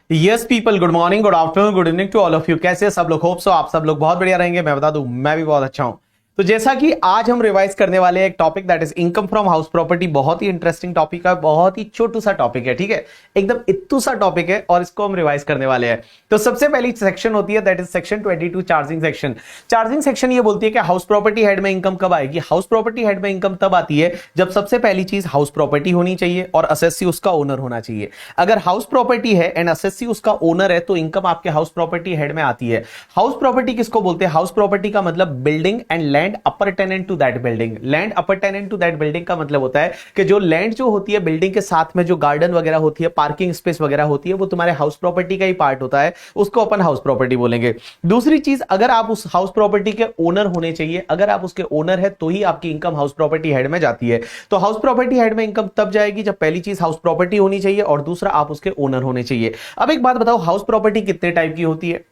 Yes people, good morning, good afternoon, good evening to all of you. कैसे सब लोग? Hope so आप सब लोग बहुत बढ़िया रहेंगे। मैं बता दूं, मैं भी बहुत अच्छा हूं। तो जैसा कि आज हम रिवाइज करने वाले हैं एक topic, that is income from house property. बहुत ही इंटरेस्टिंग टॉपिक है, बहुत ही छोटू सा टॉपिक है, ठीक है, एकदम इत्तू सा टॉपिक है, और इसको हम रिवाइज करने वाले हैं। तो सबसे पहली सेक्शन होती है, that is section 22, charging section. Charging section ये बोलती है कि हाउस प्रॉपर्टी हेड में इनकम कब आएगी। हाउस प्रॉपर्टी हेड में इनकम तब आती है जब सबसे पहली चीज हाउस प्रॉपर्टी होनी चाहिए और असेसी उसका ओनर होना चाहिए। अगर हाउस प्रॉपर्टी है एंड असेसी उसका ओनर है तो इनकम आपके हाउस प्रॉपर्टी हेड में आती है। हाउस प्रॉपर्टी किसको बोलते हैं? हाउस प्रॉपर्टी का मतलब building and land appurtenant to that building. Land appurtenant to that building का मतलब होता है कि जो लैंड जो होती है बिल्डिंग के साथ में, जो गार्डन वगैरह होती है, पार्किंग स्पेस वगैरह होती है, वो तुम्हारे हाउस प्रॉपर्टी का ही पार्ट होता है, उसको अपन हाउस प्रॉपर्टी बोलेंगे। दूसरी चीज, अगर आप उस हाउस प्रॉपर्टी के ओनर होने चाहिए, अगर आप उसके ओनर है तो ही आपकी इनकम हाउस प्रॉपर्टी हेड में जाती है। तो हाउस प्रॉपर्टी हेड में इनकम तब जाएगी जब पहली चीज हाउस प्रॉपर्टी होनी चाहिए और दूसरा आप उसके ओनर होने चाहिए। अब एक बात बताओ, हाउस प्रॉपर्टी कितने टाइप की होती है?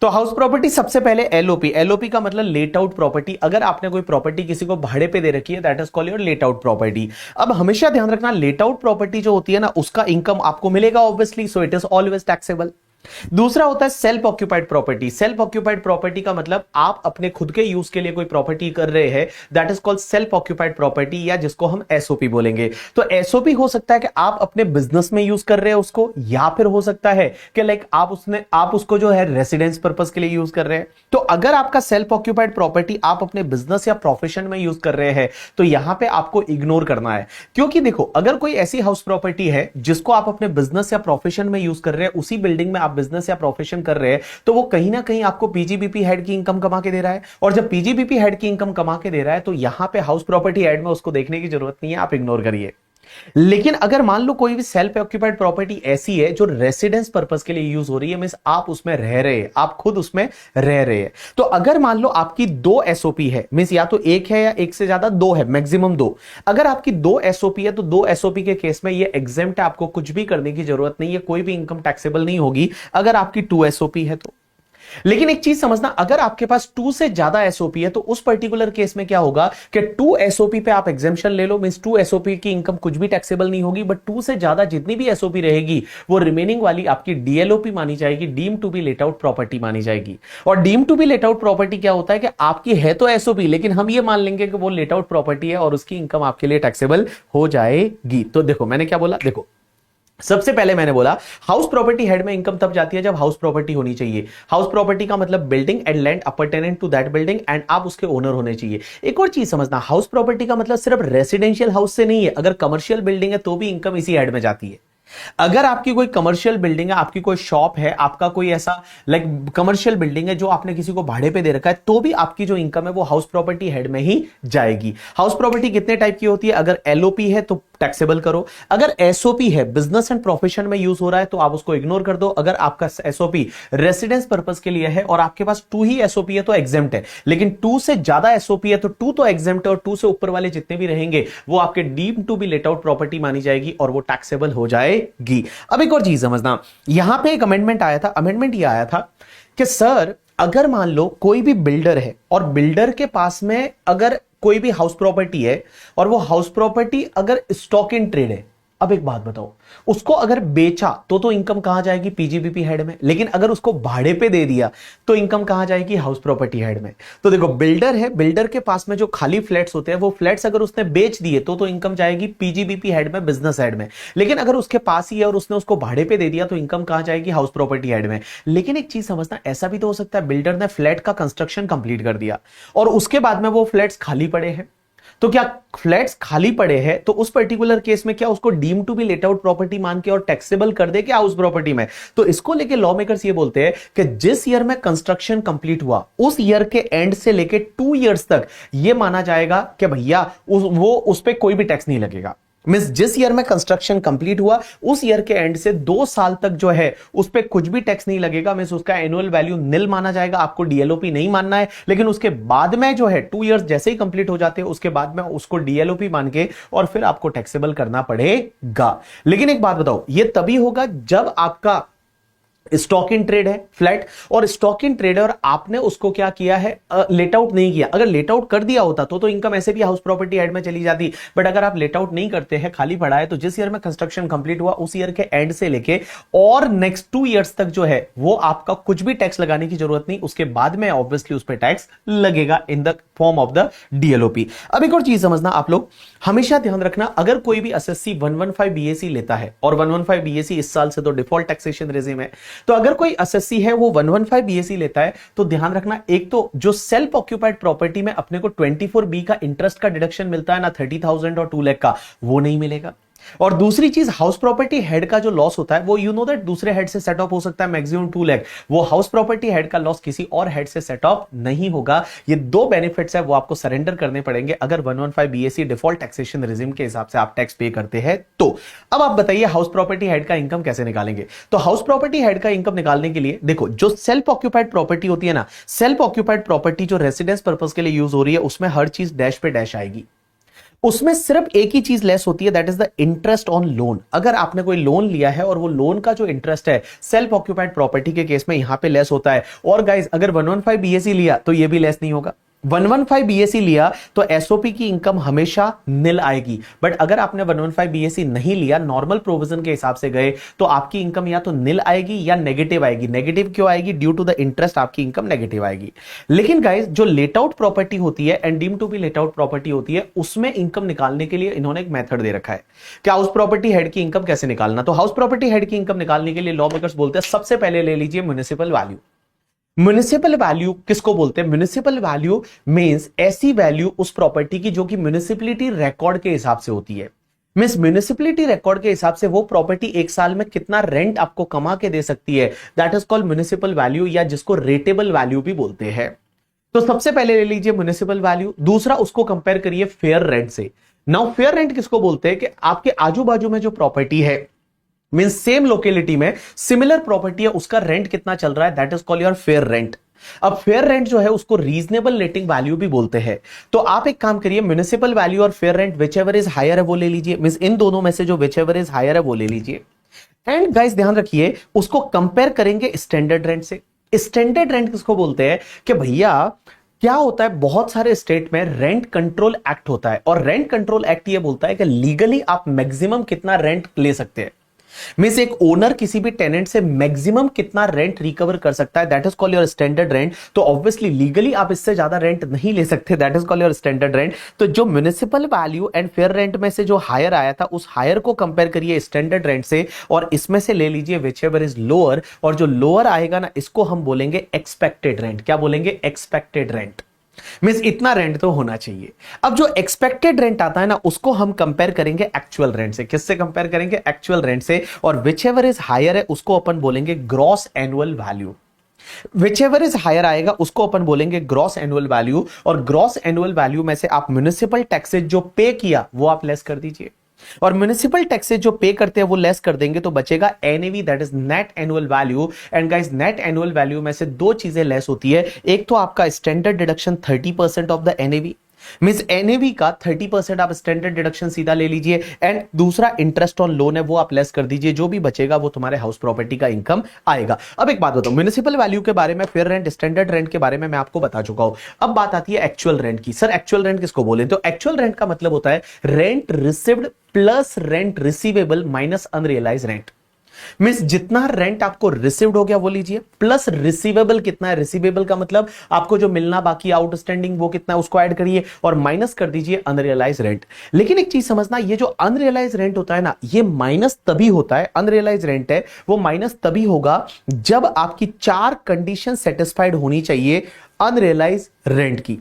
तो हाउस प्रॉपर्टी सबसे पहले एलओपी। एलओपी का मतलब लेट आउट प्रॉपर्टी। अगर आपने कोई प्रॉपर्टी किसी को भाड़े पे दे रखी है, that is called your let out property. अब हमेशा ध्यान रखना, लेट आउट प्रॉपर्टी जो होती है ना, उसका इनकम आपको मिलेगा obviously, so it is always taxable. दूसरा होता है self occupied property. Self occupied property का मतलब आप अपने खुद के यूज के लिए कोई प्रॉपर्टी कर रहे हैं, that is called self occupied property, या जिसको हम एसओपी बोलेंगे। तो एसओपी हो सकता है कि आप अपने बिजनेस में यूज कर रहे हैं उसको, या फिर हो सकता है कि लाइक आप उसको जो है रेसिडेंस पर्पस के लिए यूज कर रहे हैं। तो अगर आपका सेल्फ ऑक्यूपाइड प्रॉपर्टी आप अपने बिजनेस या प्रोफेशन में यूज कर रहे हैं तो यहां पे आपको इग्नोर करना है। क्योंकि देखो, अगर कोई ऐसी हाउस प्रॉपर्टी है जिसको आप अपने बिजनेस या प्रोफेशन में यूज कर रहे हैं, उसी बिल्डिंग में आप बिजनेस या प्रोफेशन कर रहे हैं, तो वो कहीं ना कहीं आपको पीजीबीपी हेड की इनकम कमा के दे रहा है। और जब पीजीबीपी हेड की इनकम कमा के दे रहा है तो यहां पे हाउस प्रॉपर्टी हेड में उसको देखने की जरूरत नहीं है, आप इग्नोर करिए। लेकिन अगर मान लो कोई भी सेल्फ ऑक्यूपाइड प्रॉपर्टी ऐसी है जो रेसिडेंस पर्पस के लिए यूज हो रही है, मींस आप उसमें रह रहे हैं, आप खुद उसमें रह रहे हैं, तो अगर मान लो आपकी दो एसओपी है, मींस या तो एक है या एक से ज्यादा, दो है, मैक्सिमम दो। अगर आपकी दो एसओपी है तो दो एसओपी के केस में ये एग्जेम्प्ट है, आपको कुछ भी करने की जरूरत नहीं है, कोई भी इनकम टैक्सेबल नहीं होगी अगर आपकी टू एसओपी है तो। लेकिन एक चीज समझना, अगर आपके पास टू से ज्यादा एसओपी है तो उस पर्टिकुलर केस में क्या होगा कि टू एसओपी पे आप एग्जेम्पशन ले लो, मींस टू एसओपी की इनकम कुछ भी टैक्सेबल नहीं होगी, बट टू से ज्यादा जितनी भी एसओपी रहेगी वो रिमेनिंग वाली आपकी डीएलओपी मानी जाएगी, deem to be let out property मानी जाएगी। और deem to be let out property क्या होता है कि आपकी है तो एसओपी, लेकिन हम ये मान लेंगे कि वो लेट आउट प्रॉपर्टी है और उसकी इनकम आपके लिए टैक्सेबल हो जाएगी। तो देखो मैंने क्या बोला, देखो सबसे पहले मैंने बोला हाउस प्रॉपर्टी हेड में इनकम तब जाती है जब हाउस प्रॉपर्टी होनी चाहिए। हाउस प्रॉपर्टी का मतलब building and land appurtenant to that building and आप उसके ओनर होने चाहिए। एक और चीज समझना, हाउस प्रॉपर्टी का मतलब सिर्फ रेसिडेंशियल हाउस से नहीं है, अगर कमर्शियल बिल्डिंग है तो भी इनकम इसी हेड में जाती है। अगर आपकी कोई कमर्शियल बिल्डिंग है, आपकी कोई शॉप है, आपका कोई ऐसा लाइक कमर्शियल बिल्डिंग है जो आपने किसी को भाड़े पे दे रखा है, तो भी आपकी जो इनकम है वो हाउस प्रॉपर्टी हेड में ही जाएगी। हाउस प्रॉपर्टी कितने टाइप की होती है? अगर एलओपी है तो टैक्सेबल करो, अगर एसओपी है, बिजनेस एंड प्रोफेशन में यूज हो रहा है, तो आप उसको इग्नोर कर दो। अगर आपका एसओपी रेसिडेंस पर्पस के लिए है और आपके पास टू ही एसओपी है तो एग्जेम्प्ट है, लेकिन टू से ज्यादा एसओपी है तो टू तो एग्जेम्प्ट है, और टू से ऊपर वाले जितने भी रहेंगे वो आपके deem to be let out property मानी जाएगी और वो टैक्सेबल हो जाएगी। अब एक और चीज समझना, यहां पे एक अमेंडमेंट आया था। अमेंडमेंट ये आया था कि सर, अगर मान लो कोई भी बिल्डर है और बिल्डर के पास में अगर कोई भी हाउस प्रॉपर्टी है और वो हाउस प्रॉपर्टी अगर स्टॉक इन ट्रेड है, अब एक बात बताओ, उसको अगर बेचा तो इनकम कहां जाएगी? पीजीबीपी हेड में। लेकिन अगर उसको भाड़े पे दे दिया तो इनकम कहां जाएगी? हाउस प्रॉपर्टी हेड में। तो देखो, बिल्डर है, बिल्डर के पास में जो खाली फ्लैट्स होते हैं वो फ्लैट्स अगर उसने बेच दिए तो इनकम जाएगी पीजीबीपी हेड में, बिजनेस हेड में। लेकिन अगर उसके पास ही है और उसने उसको भाड़े पे दे दिया तो इनकम कहां जाएगी? हाउस प्रॉपर्टी हेड में। लेकिन एक चीज समझना, ऐसा भी तो हो सकता है बिल्डर ने फ्लैट का कंस्ट्रक्शन कंप्लीट कर दिया और उसके बाद में वो फ्लैट्स खाली पड़े हैं, तो क्या फ्लैट्स खाली पड़े हैं तो उस पर्टिकुलर केस में क्या उसको deem to be let out property मान के और टैक्सेबल कर दे क्या हाउस प्रॉपर्टी में? तो इसको लेके लॉ मेकर्स ये बोलते हैं कि जिस ईयर में कंस्ट्रक्शन कंप्लीट हुआ उस ईयर के एंड से लेके 2 इयर्स तक ये माना जाएगा कि भैया उस पे कोई भी टैक्स नहीं लगेगा। मींस जिस ईयर में कंस्ट्रक्शन कंप्लीट हुआ उस ईयर के एंड से 2 साल तक जो है उस पे कुछ भी टैक्स नहीं लगेगा। मींस उसका एनुअल वैल्यू निल माना जाएगा, आपको डीएलओपी नहीं मानना है। लेकिन उसके बाद में जो है 2 इयर्स जैसे ही कंप्लीट हो जाते हैं उसके बाद में उसको डीएलओपी मान के और फिर आपको टैक्सेबल करना पड़ेगा। लेकिन एक बात बताओ, ये तभी होगा जब आपका स्टॉक इन ट्रेड है फ्लैट, और स्टॉक इन ट्रेड है और आपने उसको क्या किया है, लेट आउट नहीं किया। अगर लेट आउट कर दिया होता तो इनकम ऐसे भी हाउस प्रॉपर्टी हेड में चली जाती, बट अगर आप लेट आउट नहीं करते हैं, खाली पड़ा है, तो जिस ईयर में कंस्ट्रक्शन कंप्लीट हुआ उस ईयर के एंड से लेके और नेक्स्ट 2 ईयर्स तक जो है वो आपका कुछ भी टैक्स लगाने की जरूरत नहीं, उसके बाद में ऑब्वियसली उस पर टैक्स लगेगा in the form of the DLOP. अब एक और चीज समझना आप लोग, हमेशा ध्यान रखना, अगर कोई भी एसएससी 115 बीएसी लेता है, और 115 बीएसी इस साल से तो डिफॉल्ट टैक्सेशन रेजिम है, तो अगर कोई एसएससी है वो 115 बीएसी लेता है, तो ध्यान रखना, एक तो जो सेल्फ ऑक्यूपाइड प्रॉपर्टी में अपने को 24B का इंटरेस्ट का डिडक्शन मिलता है ना 30,000 और 2 लाख का, वो नहीं मिलेगा। और दूसरी चीज, हाउस प्रॉपर्टी हेड का जो लॉस होता है वो यू नो दैट दूसरे हेड से सेट ऑफ हो सकता है मैक्सिमम 2 लाख, वो हाउस प्रॉपर्टी हेड का लॉस किसी और हेड से सेट ऑफ नहीं होगा। ये 2 बेनिफिट्स है वो आपको सरेंडर करने पड़ेंगे अगर 115 बीएसी डिफॉल्ट टैक्सेशन रेजिम के हिसाब से आप टैक्स पे करते हैं तो। अब आप बताइए हाउस प्रॉपर्टी हेड का इनकम कैसे निकालेंगे? तो हाउस प्रॉपर्टी हेड का इनकम निकालने के लिए देखो, जो सेल्फ ऑक्यूपाइड प्रॉपर्टी होती है ना, सेल्फ ऑक्यूपाइड प्रॉपर्टी जो रेसिडेंस पर्पस के लिए यूज हो रही है, उसमें हर चीज डैश पे डैश आएगी। उसमें सिर्फ एक ही चीज लेस होती है, that is the interest on loan. अगर आपने कोई लोन लिया है और वो लोन का जो इंटरेस्ट है सेल्फ ऑक्यूपाइड प्रॉपर्टी के केस में यहां पे लेस होता है। और गाइस, अगर 115 बीएसी लिया तो ये भी लेस नहीं होगा। 115 बीएसी लिया तो एसओपी की इनकम हमेशा निल आएगी, बट अगर आपने 115 बीएसी नहीं लिया, नॉर्मल प्रोविजन के हिसाब से गए, तो आपकी इनकम या तो निल आएगी या नेगेटिव आएगी। नेगेटिव क्यों आएगी? ड्यू टू द इंटरेस्ट आपकी इनकम नेगेटिव आएगी। लेकिन गाइस, जो लेट आउट प्रॉपर्टी होती है and deem to be let out property होती है, उसमें इनकम निकालने के लिए इन्होंने एक मेथड दे रखा है। क्या हाउस प्रॉपर्टी हेड की इनकम कैसे निकालना? तो हाउस प्रॉपर्टी हेड की इनकम निकालने के लिए लॉ मेकर्स बोलते हैं सबसे पहले ले लीजिए म्युनिसिपल वैल्यू। म्युनिसिपल वैल्यू किसको बोलते हैं? म्युनिसिपल वैल्यू मींस ऐसी वैल्यू उस प्रॉपर्टी की जो कि म्युनिसिपलिटी रिकॉर्ड के हिसाब से होती है। मींस म्युनिसिपलिटी रिकॉर्ड के हिसाब से वो प्रॉपर्टी एक साल में कितना रेंट आपको कमा के दे सकती है, that is called municipal value, या जिसको रेटेबल वैल्यू भी बोलते हैं। तो सबसे पहले ले लीजिए म्युनिसिपल वैल्यू। दूसरा, उसको कंपेयर करिए फेयर रेंट से। नाउ फेयर रेंट किसको बोलते हैं? कि आपके आजू बाजू में जो प्रॉपर्टी है, मींस सेम लोकेलिटी में सिमिलर प्रॉपर्टी है, उसका रेंट कितना चल रहा है, that is called your fair rent. अब फेयर रेंट जो है उसको रीजनेबल लेटिंग वैल्यू भी बोलते हैं। तो आप एक काम करिए, म्युनिसिपल वैल्यू और fair rent whichever is higher है वो ले लीजिए। मींस इन दोनों में से जो विच एवर इज हायर है वो ले लीजिए। एंड गाइस ध्यान रखिए, उसको कंपेयर करेंगे स्टैंडर्ड रेंट से। स्टैंडर्ड रेंट किसको बोलते हैं? कि भैया क्या होता है, बहुत सारे स्टेट में रेंट कंट्रोल एक्ट होता है, और रेंट कंट्रोल एक्ट ये बोलता है कि लीगली आप मैक्सिमम कितना रेंट ले सकते हैं। मींस एक ओनर किसी भी टेनेंट से मैक्सिमम कितना रेंट रिकवर कर सकता है, that is called your standard rent. तो ऑब्वियसली लीगली आप इससे ज्यादा रेंट नहीं ले सकते, that is called your standard rent. तो जो municipal value and fair rent में से जो हायर आया था, उस हायर को कंपेयर करिए स्टैंडर्ड रेंट से, और इसमें से ले लीजिए विच एवर इज लोअर, और जो लोअर आएगा ना, इसको हम बोलेंगे एक्सपेक्टेड रेंट। क्या बोलेंगे? Expected rent. मींस इतना रेंट तो होना चाहिए। अब जो एक्सपेक्टेड रेंट आता है ना, उसको हम कंपेयर करेंगे एक्चुअल रेंट से। किससे कंपेयर करेंगे? एक्चुअल रेंट से। और विच एवर इज हायर है उसको अपन बोलेंगे gross annual value. Whichever is higher आएगा उसको अपन बोलेंगे ग्रॉस एनुअल वैल्यू। और ग्रॉस एनुअल वैल्यू में से आप म्युनिसिपल टैक्सेस जो पे किया वो आप लेस कर दीजिए, और म्युनिसिपल टैक्सेस जो पे करते हैं वो लेस कर देंगे, तो बचेगा NAV, that is net annual value. And guys, net annual value में से 2 चीजें लेस होती है। एक तो आपका standard deduction 30% of the NAV, means NAV का 30% आप स्टैंडर्ड डिडक्शन सीधा ले लीजिए। एंड दूसरा इंटरेस्ट ऑन लोन है वो आप लेस कर दीजिए, जो भी बचेगा वो तुम्हारे हाउस प्रॉपर्टी का इनकम आएगा। अब एक बात बताओ, म्युनिसिपल वैल्यू के बारे में, फेयर रेंट, स्टैंडर्ड रेंट के बारे में मैं आपको बता चुका हूं। अब बात आती है एक्चुअल रेंट की। सर एक्चुअल रेंट किसको बोले? तो एक्चुअल रेंट का मतलब होता है rent received plus rent receivable minus unrealise rent. Means जितना रेंट आपको रिसीव्ड हो गया वो लीजिए, प्लस रिसीवेबल कितना है, रिसीवेबल का मतलब आपको जो मिलना बाकी आउटस्टैंडिंग वो कितना है उसको ऐड करिए, और माइनस कर दीजिए अनरियलाइज रेंट। लेकिन एक चीज समझना, ये जो अनरियलाइज रेंट होता है ना, ये माइनस तभी होता है, अनरियलाइज रेंट है वो माइनस तभी होगा जब आपकी 4 कंडीशन सेटिस्फाइड होनी चाहिए अनरियलाइज रेंट की।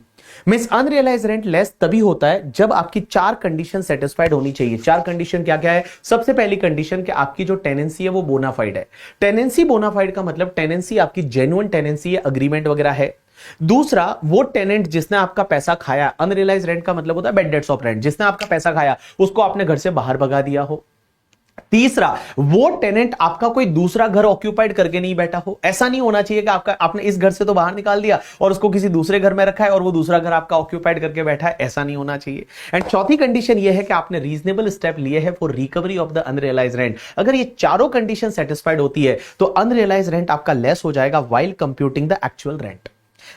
मींस अनरियलाइज रेंट लेस तभी होता है जब आपकी 4 कंडीशन सेटिस्फाइड होनी चाहिए। 4 कंडीशन क्या क्या है? सबसे पहली कंडीशन कि आपकी जो टेनेंसी है वो बोनाफाइड है। टेनेंसी बोनाफाइड का मतलब टेनेंसी आपकी जेन्युइन टेनेंसी है, अग्रीमेंट वगैरह है। दूसरा, वो टेनेंट जिसने आपका पैसा खाया, अनरियलाइज रेंट का मतलब होता है बैड डेट्स ऑफ रेंट, जिसने आपका पैसा खाया उसको आपने घर से बाहर भगा दिया हो। तीसरा, वो टेनेंट आपका कोई दूसरा घर ऑक्यूपाइड करके नहीं बैठा हो। ऐसा नहीं होना चाहिए कि आपने इस घर से तो बाहर निकाल दिया और उसको किसी दूसरे घर में रखा है और वो दूसरा घर आपका ऑक्यूपाइड करके बैठा है, ऐसा नहीं होना चाहिए। एंड चौथी कंडीशन ये है कि आपने रीजनेबल स्टेप लिए है for recovery of the unrealise rent. अगर ये चारों कंडीशन सेटिस्फाइड होती है तो अनरियलाइज रेंट आपका लेस हो जाएगा while computing the actual rent.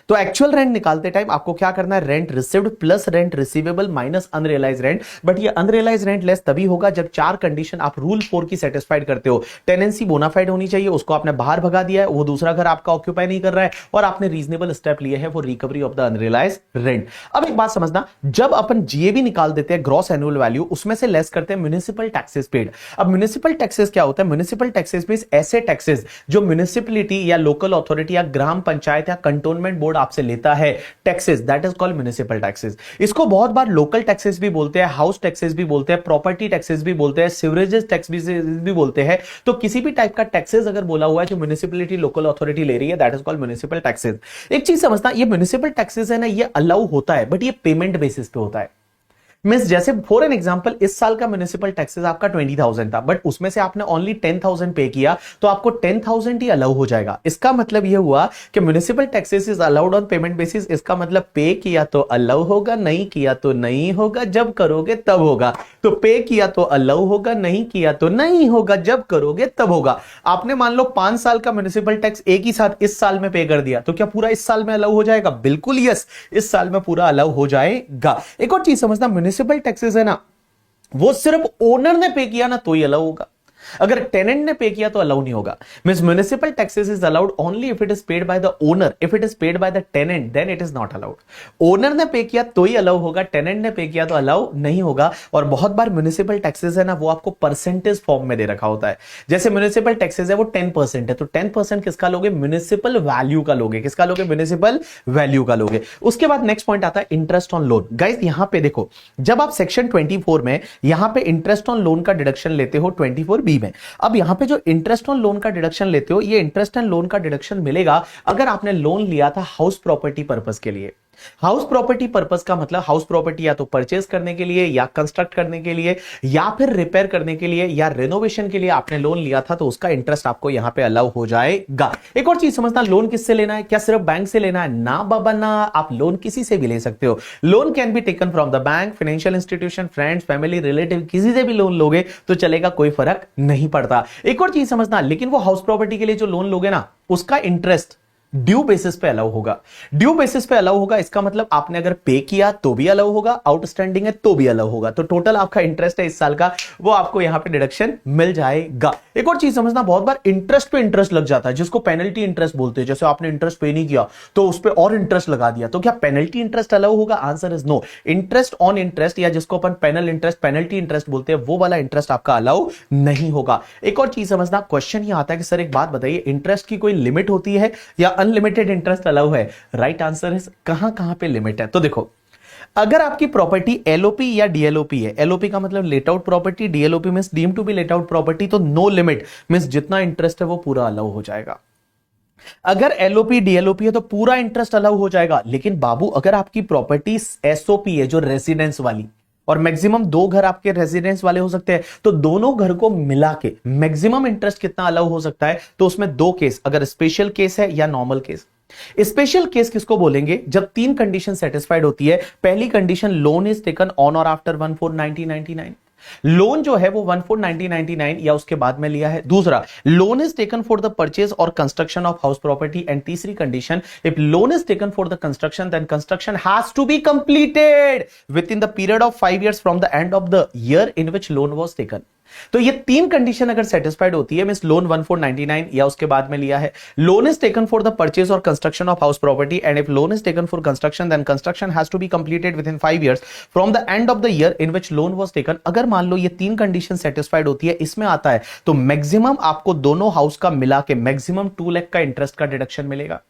तो एक्चुअल रेंट निकालते टाइम आपको क्या करना है, rent received plus rent receivable minus unrealise rent. But ये अनरियलाइज रेंट लेस तभी होगा जब चार कंडीशन आप रूल 4 की सेटिस्फाइड करते हो। टेनेंसी बोनाफाइड होनी चाहिए, उसको आपने बाहर भगा दिया है, वो दूसरा घर आपका ऑक्यूपाई नहीं कर रहा है, और आपने रीजनेबल स्टेप लिए है for recovery of the unrealise rent. अब एक बात समझना, जब अपन जीएबी निकाल देते हैं ग्रॉस एनुअल वैल्यू, उसमें से लेस करते हैं म्युनिसिपल टैक्सेस पेड। अब म्युनिसिपल टैक्सेस क्या होता है? म्युनिसिपल टैक्सेस में ऐसे टैक्सेस जो म्युनिसिपलिटी या लोकल अथॉरिटी या ग्राम पंचायत या कंटोनमेंट बोर्ड आपसे लेता है, taxes, that is called municipal taxes. इसको बहुत बार लोकल टैक्सेस भी बोलते हैं, हाउस टैक्सेस भी बोलते हैं, प्रॉपर्टी टैक्सेस भी बोलते हैं, सिवरेजेस टैक्स भी बोलते हैं। तो किसी भी टाइप का टैक्सेस अगर बोला हुआ है जो म्युनिसिपलिटी लोकल अथॉरिटी ले रही है, that is called municipal taxes. एक चीज समझना, ये म्युनिसिपल टैक्सेस है ना, ये अलाउ होता है बट ये पेमेंट बेसिस पे होता है। मींस जैसे फॉर एन एग्जांपल, इस साल का म्युनिसिपल टैक्सेस आपका 20,000 था, बट उसमें से आपने ओनली 10,000 पे किया, तो आपको 10,000 ही अलाउ हो जाएगा। इसका मतलब यह हुआ कि municipal taxes is allowed on payment basis. इसका मतलब पे किया तो अलाउ होगा, नहीं किया तो नहीं होगा, जब करोगे तब होगा। तो पे किया तो अलाउ होगा, नहीं किया तो नहीं होगा, जब करोगे तब होगा। आपने मान लो 5 साल का म्युनिसिपल टैक्स एक ही साथ इस साल में पे कर दिया, तो क्या पूरा इस साल में अलाउ हो जाएगा? बिल्कुल यस, इस साल में पूरा अलाउ हो जाएगा। एक और चीज समझना, म्युनिसिपल टैक्सेस है ना, वो सिर्फ ओनर ने पे किया ना तो ही अलाउ होगा। अगर टेनेंट ने पे किया तो अलाउ नहीं होगा। Means municipal taxes is allowed only if it is paid by the owner. If it is paid by the tenant then it is not allowed. Owner ने पे किया तो ही अलाउ होगा, tenant ने pay किया तो allow नहीं होगा। और बहुत बार म्युनिसिपल टैक्सेस है ना, वो आपको परसेंटेज फॉर्म में दे रखा होता है। जैसे म्युनिसिपल टैक्सेस है वो 10% है, तो 10% किसका लोगे? म्युनिसिपल वैल्यू का लोगे। किसका लोगे? म्युनिसिपल वैल्यू का लोगे। उसके बाद नेक्स्ट पॉइंट आता है इंटरेस्ट ऑन लोन। गाइस यहां पे देखो, जब आप सेक्शन 24 में यहां पे इंटरेस्ट ऑन लोन का डिडक्शन लेते हो 24B में, अब यहां पे जो इंटरेस्ट ऑन लोन का डिडक्शन लेते हो, ये इंटरेस्ट ऑन लोन का डिडक्शन मिलेगा अगर आपने लोन लिया था हाउस प्रॉपर्टी पर्पस के लिए। हाउस प्रॉपर्टी पर्पस का मतलब हाउस प्रॉपर्टी या तो परचेज करने के लिए, या कंस्ट्रक्ट करने के लिए, या फिर रिपेयर करने के लिए, या रेनोवेशन के लिए आपने लोन लिया था, तो उसका इंटरेस्ट आपको यहां पे अलाउ हो जाएगा। एक और चीज समझना, लोन किससे लेना है? क्या सिर्फ बैंक से लेना है? ना बाबा ना, आप लोन किसी से भी ले सकते हो। Loan can be taken from the bank, financial institution, friends, family, relative, किसी से भी लोन लोगे तो चलेगा, कोई फर्क नहीं पड़ता। एक और चीज समझना, लेकिन वो हाउस प्रॉपर्टी के लिए जो लोन लोगे ना, उसका इंटरेस्ट ड्यू बेसिस पे अलाउ होगा। ड्यू बेसिस पे अलाउ होगा, इसका मतलब आपने अगर पे किया तो भी अलाउ होगा, आउटस्टैंडिंग है तो भी अलाउ होगा। तो टोटल आपका इंटरेस्ट है इस साल का, वो आपको यहां पे डिडक्शन मिल जाएगा। एक और चीज समझना, बहुत बार इंटरेस्ट पे इंटरेस्ट लग जाता है, जिसको पेनल्टी इंटरेस्ट बोलते हैं। जैसे आपने इंटरेस्ट पे नहीं किया तो उस पर और इंटरेस्ट लगा दिया, तो क्या पेनल्टी इंटरेस्ट अलाउ होगा? Answer is no. Interest on interest, या जिसको अपन पेनल इंटरेस्ट, पेनल्टी इंटरेस्ट बोलते हैं, वो वाला इंटरेस्ट आपका अलाउ नहीं होगा। एक और चीज समझना, क्वेश्चन ये आता है कि सर एक बात बताइए, इंटरेस्ट की कोई लिमिट होती है या अनलिमिटेड इंटरेस्ट अलाउ है? राइट आंसर है, कहां पे लिमिट है? तो देखो, अगर आपकी प्रॉपर्टी एलओपी या डीएलओपी है, एलओपी का मतलब let out property, DLOP means deemed to be let out property, तो नो लिमिट मींस जितना इंटरेस्ट है वो पूरा अलाउ हो जाएगा। अगर एलओपी डीएलओपी है तो पूरा इंटरेस्ट अलाउ हो जाएगा। लेकिन बाबू, अगर आपकी प्रॉपर्टी एसओपी है, जो रेसिडेंस वाली, और मैक्सिमम 2 घर आपके रेजिडेंस वाले हो सकते हैं, तो दोनों घर को मिला के मैक्सिमम इंटरेस्ट कितना अलाउ हो सकता है? तो उसमें 2 केस, अगर स्पेशल केस है या नॉर्मल केस। स्पेशल केस किसको बोलेंगे? जब 3 कंडीशन सेटिस्फाइड होती है। पहली condition, loan is taken on और आफ्टर 1/4/1999। लोन जो है वो 1/4/1999 या उसके बाद में लिया है। दूसरा, loan is taken for the purchase और construction of house property. And तीसरी condition, if loan is taken for the construction then construction has to be completed within the period of 5 years from the end of the year in which loan was taken. तो ये 3 condition अगर satisfied होती है, means loan 1/4/99 या उसके बाद में लिया है, loan is taken for the purchase और construction of house property, and if loan is taken for construction then construction has to be completed within 5 years from the end of the year in which loan was taken. अगर मान लो ये 3 condition satisfied होती है, इसमें आता है, तो maximum आपको दोनों हाउस का मिला के मैक्सिमम 2 लाख का इंटरेस्ट का डिडक्शन मिलेगा।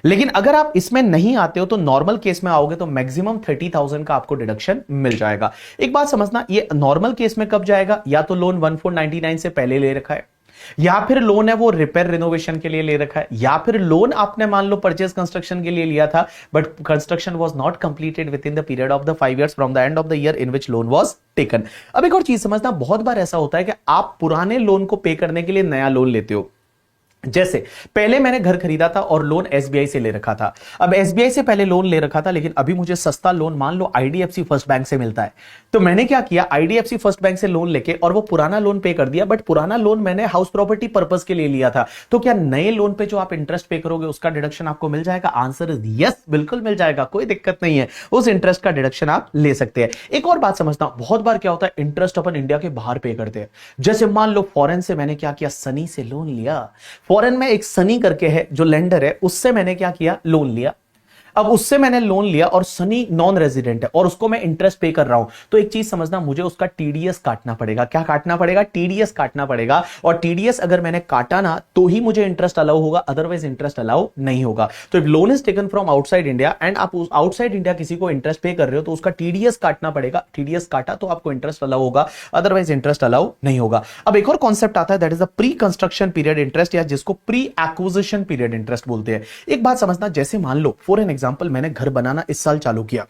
लेकिन अगर आप इसमें नहीं आते हो तो नॉर्मल केस में आओगे तो मैक्सिमम 30,000 का आपको डिडक्शन मिल जाएगा। एक बात समझना, ये नॉर्मल केस में कब जाएगा? या तो लोन 1/4/99 से पहले ले रखा है, या फिर लोन है वो रिपेयर रिनोवेशन के लिए ले रखा है, या फिर लोन आपने मान लो परचेज कंस्ट्रक्शन के लिए लिया था but construction was not completed within the period of the 5 years from the end of the year in which loan was taken. अब एक और चीज समझना, बहुत बार ऐसा होता है कि आप पुराने लोन को पे करने के लिए नया लोन लेते हो। जैसे पहले मैंने घर खरीदा था और लोन एसबीआई से ले रखा था, अब एसबीआई से पहले लोन ले रखा था लेकिन अभी मुझे सस्ता लोन मान लो आईडीएफसी फर्स्ट बैंक से मिलता है, तो मैंने क्या किया, आईडीएफसी फर्स्ट बैंक से लोन लेके और वो पुराना लोन पे कर दिया, बट पुराना लोन मैंने हाउस प्रॉपर्टी पर्पस के लिए लिया था। तो क्या नए लोन पे जो आप इंटरेस्ट पे करोगे उसका डिडक्शन आपको मिल जाएगा? आंसर इज यस, बिल्कुल मिल जाएगा, कोई दिक्कत नहीं है, उस इंटरेस्ट का डिडक्शन आप ले सकते हैं। एक और बात समझना, बहुत बार क्या होता है इंटरेस्ट अपन इंडिया के बाहर पे करते हैं। जैसे मान लो फॉरेन से मैंने क्या किया, सनी से लोन लिया, फॉरेन में एक सनी करके है जो लेंडर है, उससे मैंने क्या किया, लोन लिया। अब उससे मैंने लोन लिया और सनी नॉन रेजिडेंट है और उसको मैं इंटरेस्ट पे कर रहा हूं, तो एक चीज समझना, मुझे उसका टीडीएस काटना पड़ेगा। क्या काटना पड़ेगा? टीडीएस काटना पड़ेगा। और टीडीएस अगर मैंने काटा ना तो ही मुझे इंटरेस्ट अलाउ होगा, अदरवाइज इंटरेस्ट अलाउ नहीं होगा। तो if loan is taken from outside India and आप आउटसाइड इंडिया किसी को इंटरेस्ट पे कर रहे हो तो उसका टीडीएस काटना पड़ेगा। टीडीएस काटा तो आपको इंटरेस्ट अलाउ होगा, अदरवाइज इंटरेस्ट अलाउ नहीं होगा। अब एक और कॉन्सेप्ट आता है, that is the pre construction period interest, या जिसको प्री एक्विजिशन पीरियड इंटरेस्ट बोलते हैं। एक बात समझना, जैसे मान लो फॉर एन एग्जांपल मैंने घर बनाना इस साल चालू किया,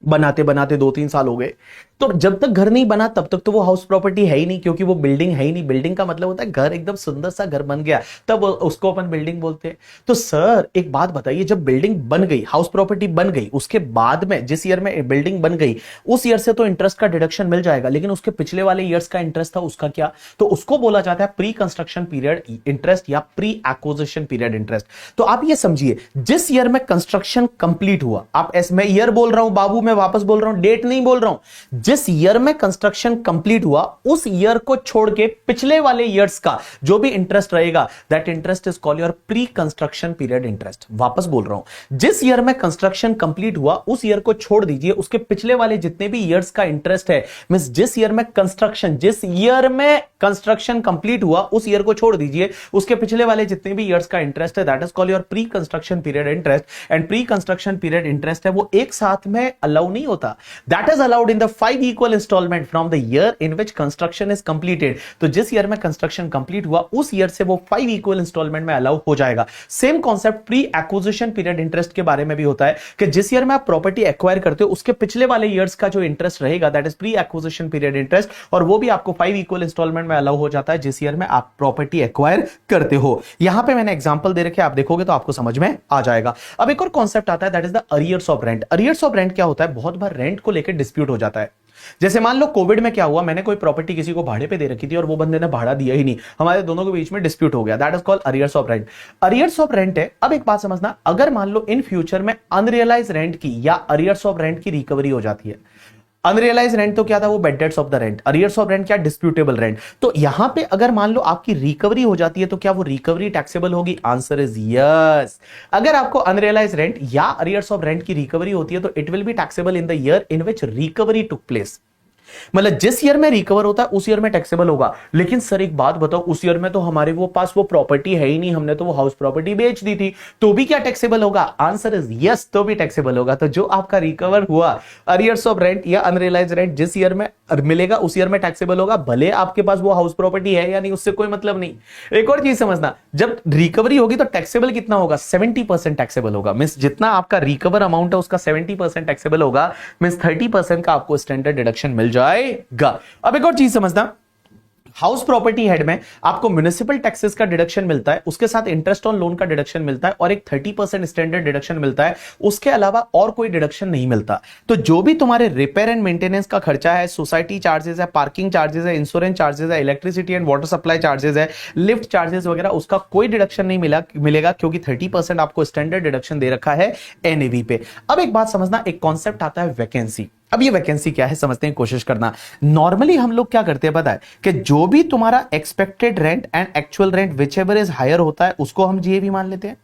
बनाते बनाते 2-3 साल हो गए, तो जब तक घर नहीं बना तब तक तो वो हाउस प्रॉपर्टी है ही नहीं, क्योंकि वो बिल्डिंग है ही नहीं। बिल्डिंग का मतलब होता है घर, एकदम सुंदर सा घर बन गया तब उसको अपन बिल्डिंग बोलते हैं। तो सर एक बात बताइए, जब बिल्डिंग बन गई, हाउस प्रॉपर्टी बन गई, उसके बाद में जिस ईयर में बिल्डिंग बन गई उस ईयर से तो इंटरेस्ट का डिडक्शन मिल जाएगा, लेकिन उसके पिछले वाले ईयर्स का इंटरेस्ट था उसका क्या? तो उसको बोला जाता है प्री कंस्ट्रक्शन पीरियड इंटरेस्ट या प्री एक्विजिशन पीरियड इंटरेस्ट। तो आप ये समझिए, जिस ईयर में कंस्ट्रक्शन कंप्लीट हुआ, आप मैं ईयर बोल रहा हूं बाबू, मैं वापस बोल रहा हूं, डेट नहीं बोल रहा हूं, जिस ईयर में कंस्ट्रक्शन कंप्लीट हुआ उस ईयर को छोड़ के पिछले वाले ईयर्स का जो भी इंटरेस्ट रहेगा, that interest is called your pre construction period interest. वापस बोल रहा हूं, जिस ईयर में कंस्ट्रक्शन कंप्लीट हुआ उस ईयर को छोड़ दीजिए, उसके पिछले वाले जितने भी ईयर्स का इंटरेस्ट है, मींस जिस ईयर में कंस्ट्रक्शन कंप्लीट हुआ उस ईयर को छोड़ दीजिए, उसके पिछले वाले जितने भी ईयर्स का इंटरेस्ट है, that is called your pre construction period interest. And pre construction period interest है वो एक साथ में अलाउ नहीं होता, that is allowed in the 5 equal instalment from the year in which construction is completed. तो जिस ईयर में कंस्ट्रक्शन कंप्लीट हुआ उस ईयर से वो 5 इक्वल इंस्टॉलमेंट में अलाउ हो जाएगा। Same concept pre acquisition period interest के बारे में भी होता है कि जिस ईयर में आप प्रॉपर्टी एक्वायर करते हो उसके पिछले वाले ईयर्स का जो इंटरेस्ट रहेगा, that is pre acquisition period interest, और वो भी आपको 5 इक्वल इंस्टॉलमेंट में अलाउ हो जाता है जिस ईयर में आप प्रॉपर्टी एक्वायर करते हो। यहां पे मैंने एग्जांपल दे रखे, आप देखोगे तो आपको समझ में आ जाएगा। अब एक और कॉन्सेप्ट आता है, that is the arrears of rent. Arrears of rent क्या होता है? बहुत बार रेंट को लेकर डिस्प्यूट हो जाता है। जैसे मान लो कोविड में क्या हुआ, मैंने कोई प्रॉपर्टी किसी को भाड़े पे दे रखी थी और वो बंदे ने भाड़ा दिया ही नहीं, हमारे दोनों के बीच में डिस्प्यूट हो गया, that is called arrears of rent. Arrears of rent है। अब एक बात समझना, अगर मान लो इन फ्यूचर में अनरियलाइज रेंट की या अरियर्स ऑफ रेंट की रिकवरी हो जाती है, अनरियलाइज रेंट तो क्या था, वो bad debts of the rent, arrears of rent क्या, डिस्प्यूटेबल रेंट। तो यहां पे अगर मान लो आपकी रिकवरी हो जाती है तो क्या वो रिकवरी टैक्सेबल होगी? Answer is yes. अगर आपको अनरियलाइज रेंट या अरियर्स ऑफ रेंट की रिकवरी होती है तो it will be taxable in the year in which recovery took place. मतलब जिस ईयर में रिकवर होता है उस ईयर में टैक्सेबल होगा। लेकिन सर एक बात बताओ, उस ईयर में तो हमारे वो पास वो प्रॉपर्टी है ही नहीं, हमने तो वो हाउस प्रॉपर्टी बेच दी थी, तो भी क्या टैक्सेबल होगा? आंसर इज यस, तो भी टैक्सेबल होगा। तो जो आपका रिकवर हुआ अरियर्स ऑफ रेंट या अनरियलाइज रेंट जिस ईयर में मिलेगा उस ईयर में टैक्सेबल होगा, भले आपके पास वो हाउस प्रॉपर्टी है या नहीं, उससे कोई मतलब नहीं। एक और चीज समझना, जब रिकवरी होगी तो टैक्सेबल कितना होगा? 70% टैक्सेबल होगा। मींस जितना आपका रिकवर अमाउंट है उसका 70% टैक्सेबल होगा, मींस 30% का आपको स्टैंडर्ड डिडक्शन मिल जाएगा। अब एक और चीज समझना, हाउस प्रॉपर्टी हेड में आपको म्युनिसिपल टैक्सेस का डिडक्शन मिलता है, उसके साथ इंटरेस्ट ऑन लोन का डिडक्शन मिलता है और एक 30% स्टैंडर्ड डिडक्शन मिलता है, उसके अलावा और कोई डिडक्शन नहीं मिलता। तो जो भी तुम्हारे रिपेयर एंड मेंटेनेंस का खर्चा है, सोसाइटी चार्जेस है, पार्किंग चार्जेस है, इंश्योरेंस चार्जेस है, electricity and water supply charges है, लिफ्ट चार्जेस वगैरह, उसका कोई डिडक्शन नहीं मिलेगा क्योंकि 30% आपको स्टैंडर्ड डिडक्शन दे रखा है एनएवी पे। अब एक बात समझना, एक कॉन्सेप्ट आता है वैकेंसी। अब ये वैकेंसी क्या है समझते हैं, कोशिश करना। नॉर्मली हम लोग क्या करते हैं पता है कि जो भी तुम्हारा expected rent and actual rent whichever is higher होता है उसको हम जीएवी मान लेते हैं।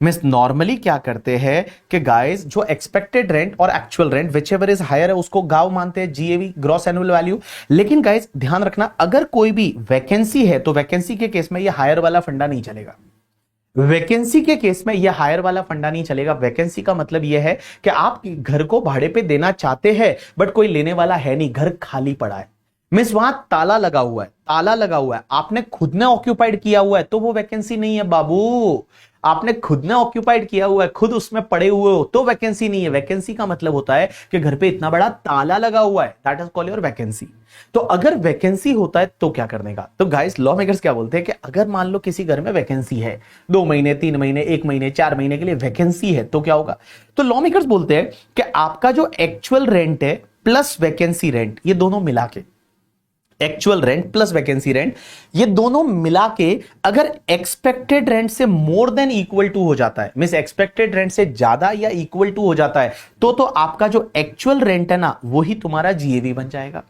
मींस नॉर्मली क्या करते हैं कि गाइस जो एक्सपेक्टेड रेंट और actual rent whichever is higher है उसको गाव मानते हैं, जीएवी ग्रॉस एनुअल वैल्यू। लेकिन गाइस ध्यान रखना, अगर कोई भी वैकेंसी है तो वैकेंसी के केस में ये हायर वाला फंडा नहीं चलेगा। वैकेंसी के केस में यह हायर वाला फंडा नहीं चलेगा। वैकेंसी का मतलब यह है कि आप घर को भाड़े पे देना चाहते हैं बट कोई लेने वाला है नहीं, घर खाली पड़ा है। मींस वहां ताला लगा हुआ है, ताला लगा हुआ है, आपने खुद ने ऑक्यूपाइड किया हुआ है तो वो वैकेंसी नहीं है बाबू। आपने खुद ने ऑक्यूपाइड किया हुआ है, खुद उसमें पड़े हुए हो तो वैकेंसी नहीं है। वैकेंसी का मतलब होता है कि घर पे इतना बड़ा ताला लगा हुआ है, that is called your vacancy. तो अगर वैकेंसी होता है तो क्या करने का, तो गाइस लॉ मेकर्स क्या बोलते हैं कि अगर मान लो किसी घर में वैकेंसी है, 2 महीने 3 महीने 1 महीने 4 महीने के लिए वैकेंसी है, तो क्या होगा। तो लॉ मेकर्स बोलते हैं कि आपका जो एक्चुअल रेंट है प्लस वैकेंसी रेंट, ये दोनों मिला के, actual rent plus vacancy rent, ये दोनों मिला के अगर एक्सपेक्टेड रेंट से मोर देन इक्वल टू हो जाता है, मींस एक्सपेक्टेड रेंट से ज्यादा या इक्वल टू हो जाता है, तो आपका जो एक्चुअल रेंट है ना वही तुम्हारा जीएवी बन जाएगा।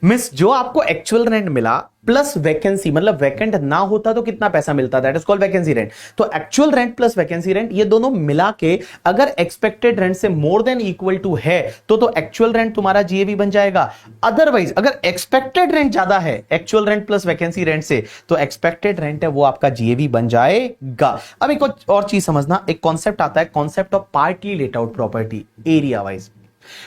मींस जो आपको एक्चुअल रेंट मिला प्लस वैकेंसी, मतलब वैकेंट ना होता तो कितना पैसा मिलता, that is called vacancy rent. तो actual rent plus vacancy rent ये दोनों मिला के अगर एक्सपेक्टेड रेंट से मोर देन इक्वल टू है तो एक्चुअल रेंट तुम्हारा जीएवी बन जाएगा। अदरवाइज अगर एक्सपेक्टेड रेंट ज्यादा है actual rent plus vacancy rent से, तो एक्सपेक्टेड रेंट है वो आपका जीएवी बन जाएगा। अब एक और चीज समझना, एक कॉन्सेप्ट आता है, concept of partly late out property area wise.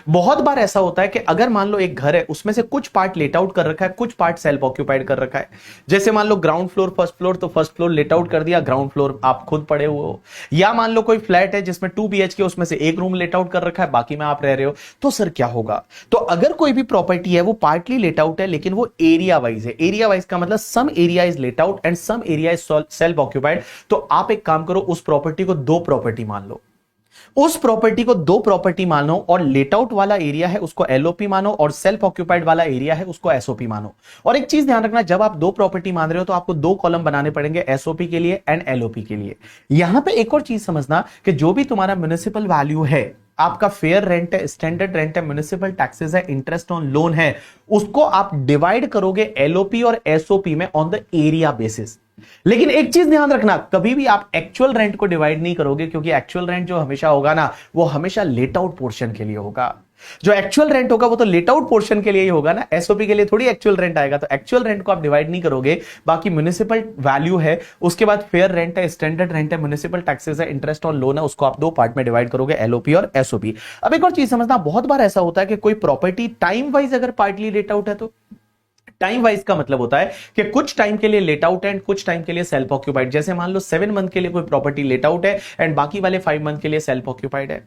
बहुत बार ऐसा होता है कि अगर मान लो एक घर है, उसमें से कुछ पार्ट लेट आउट कर रखा है, कुछ पार्ट सेल्फ ऑक्यूपाइड कर रखा है। जैसे मान लो ग्राउंड फ्लोर फर्स्ट फ्लोर, तो फर्स्ट फ्लोर लेट आउट कर दिया, ग्राउंड फ्लोर आप खुद पड़े हुए हो। या मान लो कोई फ्लैट है जिसमें 2 BHK, उसमें से एक रूम लेट आउट कर रखा है, बाकी में आप रह रहे हो, तो सर क्या होगा। तो अगर कोई भी प्रॉपर्टी है वो पार्टली लेट आउट है लेकिन वो एरिया वाइज है, एरिया वाइज का मतलब some area is let out and some area is self occupied, तो आप एक काम करो, उस प्रॉपर्टी को 2 प्रॉपर्टी मान लो, उस प्रॉपर्टी को 2 प्रॉपर्टी मानो, और लेट आउट वाला एरिया है उसको एलओपी मानो, और सेल्फ ऑक्यूपाइड वाला एरिया है उसको एसओपी मानो। और एक चीज ध्यान रखना, जब आप 2 प्रॉपर्टी मान रहे हो तो आपको 2 कॉलम बनाने पड़ेंगे, एसओपी के लिए एंड एलओपी के लिए। यहां पे एक और चीज समझना कि जो भी तुम्हारा म्युनिसिपल वैल्यू है, आपका फेयर रेंट है, स्टैंडर्ड रेंट है, म्युनिसिपल टैक्सेस है, इंटरेस्ट ऑन लोन है, उसको आप डिवाइड करोगे एलओपी और एसओपी में ऑन द एरिया बेसिस। लेकिन एक चीज ध्यान रखना, कभी भी आप एक्चुअल रेंट को डिवाइड नहीं करोगे, क्योंकि एक्चुअल रेंट जो हमेशा होगा ना वो हमेशा लेट आउट पोर्शन के लिए होगा। जो एक्चुअल रेंट होगा वो तो लेट आउट पोर्शन के लिए ही होगा ना, एसओपी के लिए थोड़ी एक्चुअल रेंट आएगा। तो एक्चुअल रेंट को आप डिवाइड नहीं करोगे, बाकी म्युनिसिपल वैल्यू है, उसके बाद फेयर रेंट है, स्टैंडर्ड रेंट है, म्युनिसिपल टैक्सेस है, इंटरेस्ट ऑन लोन है, उसको आप 2 पार्ट में डिवाइड करोगे, एलओपी और एसओपी। अब एक और चीज समझना, बहुत बार ऐसा होता है कि कोई प्रॉपर्टी टाइम वाइज अगर पार्टली लेट आउट है, तो टाइम वाइज का मतलब होता है कि कुछ टाइम के लिए लेट आउट है एंड कुछ टाइम के लिए सेल्फ ऑक्यूपाइड। जैसे मान लो 7 मंथ के लिए कोई प्रॉपर्टी लेट आउट है एंड बाकी वाले 5 मंथ के लिए सेल्फ ऑक्यूपाइड है,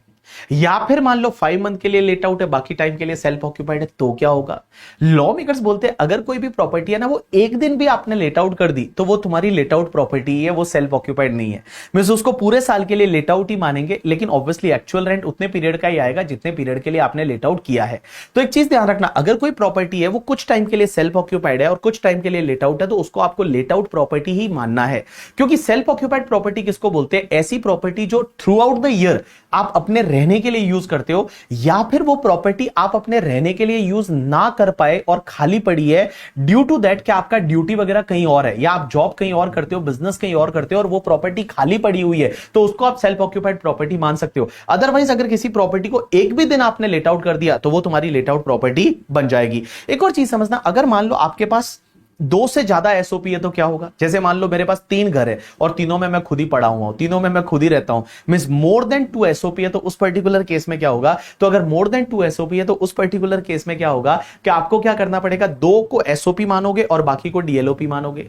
या फिर मान लो 5 मंथ के लिए लेट आउट है, बाकी टाइम के लिए सेल्फ ऑक्यूपाइड है, तो क्या होगा। लॉ मेकर्स बोलते हैं अगर कोई भी प्रॉपर्टी है ना वो एक दिन भी आपने लेट आउट कर दी तो वो तुम्हारी लेट आउट प्रॉपर्टी है, वो सेल्फ ऑक्यूपाइड नहीं है। मींस उसको पूरे साल के लिए लेट आउट ही मानेंगे, लेकिन ऑब्वियसली एक्चुअल रेंट उतने पीरियड का ही आएगा जितने पीरियड के लिए आपने लेट आउट किया है। तो एक चीज ध्यान रखना, अगर कोई प्रॉपर्टी है वो कुछ टाइम के लिए सेल्फ ऑक्यूपाइड है और कुछ टाइम के लिए लेट आउट है, तो उसको आपको लेट आउट प्रॉपर्टी ही मानना है। क्योंकि सेल्फ ऑक्यूपाइड प्रॉपर्टी किसको बोलते हैं, ऐसी प्रॉपर्टी जो थ्रू आउट द ईयर आप अपने रहने के लिए यूज करते हो, या फिर वो प्रॉपर्टी आप अपने रहने के लिए यूज ना कर पाए और खाली पड़ी है ड्यू टू दैट कि आपका ड्यूटी वगैरह कहीं और है, या आप जॉब कहीं और करते हो, बिजनेस कहीं और करते हो, और वो प्रॉपर्टी खाली पड़ी हुई है, तो उसको आप सेल्फ ऑक्यूपाइड प्रॉपर्टी मान सकते हो। अदरवाइज अगर किसी प्रॉपर्टी को एक भी दिन आपने लेट आउट कर दिया तो वो तुम्हारी लेट आउट प्रॉपर्टी बन जाएगी। एक और चीज समझना, अगर मान लो आपके पास 2 से ज्यादा एसओपी है तो क्या होगा। जैसे मान लो मेरे पास 3 घर है और तीनों में मैं खुद ही पड़ा हुआ हूं, तीनों में मैं खुद ही रहता हूं, मींस मोर देन 2 एसओपी है, तो उस पर्टिकुलर केस में क्या होगा। तो अगर मोर देन 2 एसओपी है तो उस पर्टिकुलर केस में क्या होगा कि आपको क्या करना पड़ेगा, 2 को एसओपी मानोगे और बाकी को डीएलओपी मानोगे।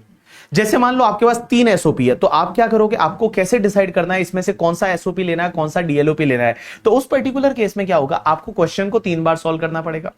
जैसे मान लो आपके पास 3 एसओपी है, तो आप क्या करोगे, आपको कैसे डिसाइड करना है इसमें से कौन सा एसओपी लेना है, कौन सा डीएलओपी लेना है। तो उस पर्टिकुलर केस में क्या होगा, आपको क्वेश्चन को 3 बार सॉल्व करना पड़ेगा।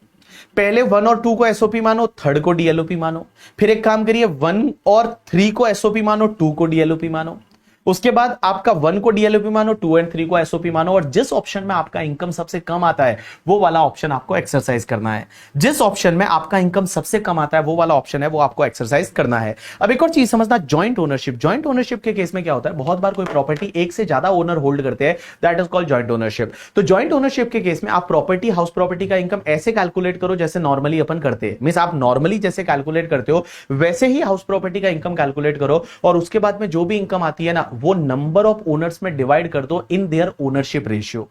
पहले 1 और 2 को एसओपी मानो, 3rd को डीएलओपी मानो, फिर एक काम करिए 1 और 3 को एसओपी मानो, 2 को डीएलओपी मानो, उसके बाद आपका 1 को डीएलओपी मानो, 2 एंड 3 को एसओपी मानो, और जिस ऑप्शन में आपका इनकम सबसे कम आता है वो वाला ऑप्शन आपको एक्सरसाइज करना है। जिस ऑप्शन में आपका इनकम सबसे कम आता है वो वाला ऑप्शन है वो आपको एक्सरसाइज करना है। अब एक और चीज समझना, जॉइंट ओनरशिप। जॉइंट ओनरशिप के केस में क्या होता है, बहुत बार कोई प्रॉपर्टी एक से ज्यादा ओनर होल्ड करते हैं, that is called joint ownership. तो जॉइंट ओनरशिप के केस में आप प्रॉपर्टी, हाउस प्रॉपर्टी का इनकम ऐसे कैलकुलेट करो जैसे नॉर्मली अपन करते हैं। मींस आप नॉर्मली जैसे कैलकुलेट करते हो वैसे ही हाउस प्रॉपर्टी का इनकम कैलकुलेट करो, और उसके बाद में जो भी इनकम आती है ना वो नंबर ऑफ ओनर्स में डिवाइड कर दो in their ownership ratio.